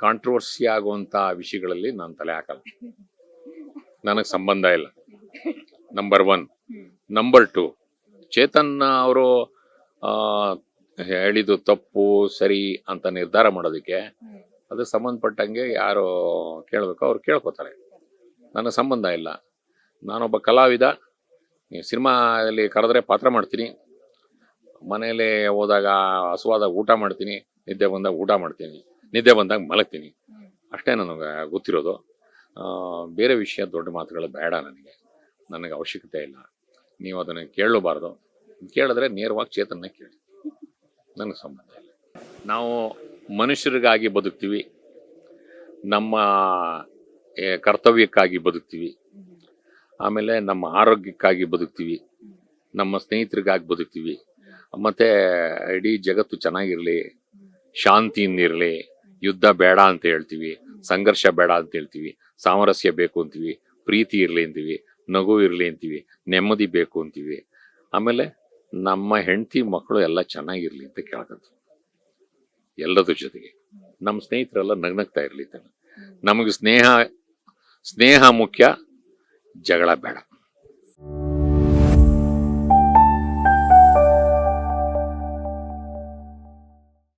Controversy ಆಗುವಂಥ ವಿಷಯಗಳಲ್ಲಿ ನಾನು ತಲೆ ಹಾಕಲ್ಲ. ನನಗೆ ಸಂಬಂಧ ಇಲ್ಲ. ನಂಬರ್ 1. ನಂಬರ್ 2, ಚೇತನ್ ಅವರು ಹೇಳಿದ್ದು ತಪ್ಪು ಸರಿ ಅಂತ ನಿರ್ಧಾರ ಮಾಡೋದಕ್ಕೆ ಅದಕ್ಕೆ ಸಂಬಂಧಪಟ್ಟಂಗೆ ಯಾರು ಕೇಳಬೇಕು ಅವ್ರು ಕೇಳ್ಕೊತಾರೆ. ನನಗೆ ಸಂಬಂಧ ಇಲ್ಲ. ನಾನೊಬ್ಬ ಕಲಾವಿದ. ಸಿನಿಮಾದಲ್ಲಿ ಕರೆದ್ರೆ ಪಾತ್ರ ಮಾಡ್ತೀನಿ, ಮನೇಲಿ ಹೋದಾಗ ಹಸುವಾದಾಗ ಊಟ ಮಾಡ್ತೀನಿ, ನಿದ್ದೆ ಬಂದಾಗ ಊಟ ಮಾಡ್ತೀನಿ, ನಿದ್ದೆ ಬಂದಾಗ ಮಲಗ್ತೀನಿ. ಅಷ್ಟೇ ನನಗೆ ಗೊತ್ತಿರೋದು. ಬೇರೆ ವಿಷಯ ದೊಡ್ಡ ಮಾತುಗಳು ಬೇಡ. ನನಗೆ ಅವಶ್ಯಕತೆ ಇಲ್ಲ. ನೀವು ಅದನ್ನು ಕೇಳಬಾರ್ದು. ಕೇಳಿದ್ರೆ ನೇರವಾಗಿ ಚೇತನ್ನ ಕೇಳಿ. ನನಗೆ ಸಂಬಂಧ ಇಲ್ಲ. ನಾವು ಮನುಷ್ಯರಿಗಾಗಿ ಬದುಕ್ತೀವಿ, ನಮ್ಮ ಕರ್ತವ್ಯಕ್ಕಾಗಿ ಬದುಕ್ತೀವಿ, ಆಮೇಲೆ ನಮ್ಮ ಆರೋಗ್ಯಕ್ಕಾಗಿ ಬದುಕ್ತೀವಿ, ನಮ್ಮ ಸ್ನೇಹಿತರಿಗಾಗಿ ಬದುಕ್ತೀವಿ, ಮತ್ತು ಇಡೀ ಜಗತ್ತು ಚೆನ್ನಾಗಿರಲಿ, ಶಾಂತಿಯಿಂದಿರಲಿ, ಯುದ್ಧ ಬೇಡ ಅಂತ ಹೇಳ್ತೀವಿ, ಸಂಘರ್ಷ ಬೇಡ ಅಂತ ಹೇಳ್ತೀವಿ, ಸಾಮರಸ್ಯ ಬೇಕು ಅಂತೀವಿ, ಪ್ರೀತಿ ಇರಲಿ ಅಂತೀವಿ, ನಗು ಇರಲಿ ಅಂತೀವಿ, ನೆಮ್ಮದಿ ಬೇಕು ಅಂತೀವಿ. ಆಮೇಲೆ ನಮ್ಮ ಹೆಂಡತಿ ಮಕ್ಕಳು ಎಲ್ಲ ಚೆನ್ನಾಗಿರ್ಲಿ ಅಂತ ಕೇಳ್ಕೊಂತೀವಿ. ಎಲ್ಲದ್ರ ಜೊತೆಗೆ ನಮ್ಮ ಸ್ನೇಹಿತರೆಲ್ಲ ನಗ್ನಗ್ತಾ ಇರಲಿ. ನಮಗೆ ಸ್ನೇಹ ಮುಖ್ಯ, ಜಗಳ ಬೇಡ.